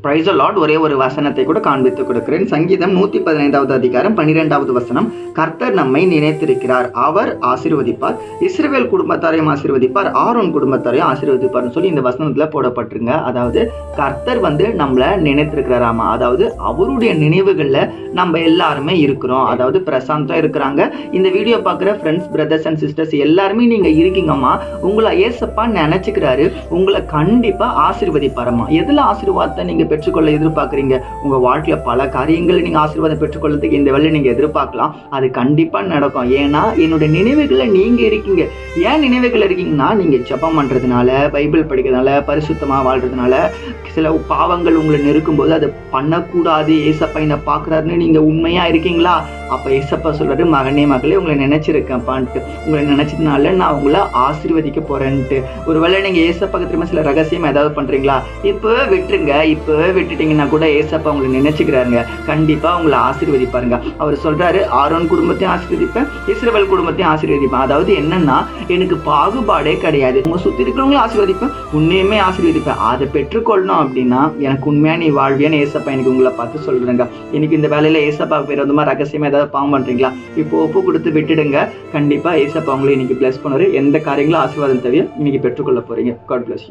Price Lord. ஒரே ஒரு வசனத்தை கூட காண்பித்து கொடுக்கிறேன். சங்கீதம் 115வது அதிகாரம் 12வது வசனம். கர்த்தர் நம்மை நினைத்திருக்கிறார், அவர் ஆசீர்வதிப்பார், இஸ்ரவேல் குடும்பத்தாரையும் ஆசீர்வதிப்பார், ஆரோன் குடும்பத்தாரையும் ஆசீர்வதிப்பார்னு சொல்லி இந்த வசனத்துல போடப்பட்டிருங்க. அதாவது கர்த்தர் நம்மள நினைத்திருக்கிறாராமா. அதாவது அவருடைய நினைவுகள்ல நம்ம எல்லாருமே இருக்கிறோம். அதாவது பிரசாந்தா இருக்கிறாங்க. இந்த வீடியோ பார்க்குற ஃப்ரெண்ட்ஸ், பிரதர்ஸ் அண்ட் சிஸ்டர்ஸ் எல்லாருமே நீங்க இருக்கீங்கம்மா. உங்களை ஏசப்பா நினைச்சுக்கிறாரு. உங்களை கண்டிப்பா ஆசீர்வதிப்பாரம்மா. எதுல ஆசீர்வாதத்தை நீங்க பெற்றுக்கொள்ள எதிர்பார்க்குறீங்க? உங்க வாழ்க்கையில பல காரியங்களை நீங்க ஆசீர்வாதம் பெற்றுக்கொள்றதுக்கு இந்த வேலை நீங்க எதிர்பார்க்கலாம். அது கண்டிப்பா நடக்கும். ஏன்னா என்னுடைய நினைவுகளை நீங்க இருக்கீங்க. ஏன் நினைவுகள் இருக்கீங்கன்னா, நீங்க ஜெபம் பண்றதுனால, பைபிள் படிக்கிறதுனால, பரிசுத்தமா வாழ்றதுனால, சில பாவங்கள் உங்களை நெருக்கும்போது அதை பண்ணக்கூடாது, ஏசப்பா என்ன பார்க்குறாருன்னு நீங்க உண்மையா இருக்கீங்களா? அப்ப ஏசப்பா சொல்றாரு, மகனே மகளே உங்களை நினைச்சிருக்கேன்ப்பான்ட்டு. உங்களை நினைச்சதுனால நான் உங்களை ஆசீர்வதிக்க போறேன்ட்டு. ஒருவேளை நீங்க ஏசப்பாக்கு திரும்ப சில ரகசியம் ஏதாவது பண்றீங்களா? இப்பவே விட்டுருங்க. இப்பவே விட்டுட்டீங்கன்னா கூட ஏசப்பா உங்களை நினைச்சுக்கிறாருங்க. கண்டிப்பா உங்களை ஆசீர்வதிப்பாருங்க. அவர் சொல்றாரு, ஆரோன் குடும்பத்தையும் ஆசீர்வதிப்பேன், இஸ்ரவேல் குடும்பத்தையும் ஆசீர்வதிப்பேன். அதாவது என்னன்னா, எனக்கு பாகுபாடே கிடையாது. உங்க சுத்தி இருக்கிறவங்களும் ஆசீர்வதிப்பேன், உன்னையுமே ஆசீர்வதிப்பேன். அதை பெற்றுக்கொள்ளணும் அப்படின்னா எனக்கு உண்மையா நீ வாழ்வியான்னு ஏசப்பா எனக்கு உங்களை பார்த்து சொல்றேங்க. இன்னைக்கு இந்த வேலையில ஏசப்பா விரோதமா ரகசியமா ஏதாவது பாவம் பண்றீங்களா? இப்போ ஒப்பு கொடுத்து விட்டுடுங்க. கண்டிப்பா ஏசப்பா உங்களை இன்னைக்கு பிளஸ் பண்ணுவாரு. எந்த காரியங்களும் ஆசீர்வாதம் தேவையோ இன்னைக்கு பெற்றுக்கொள்ள போறீங்க. God bless you.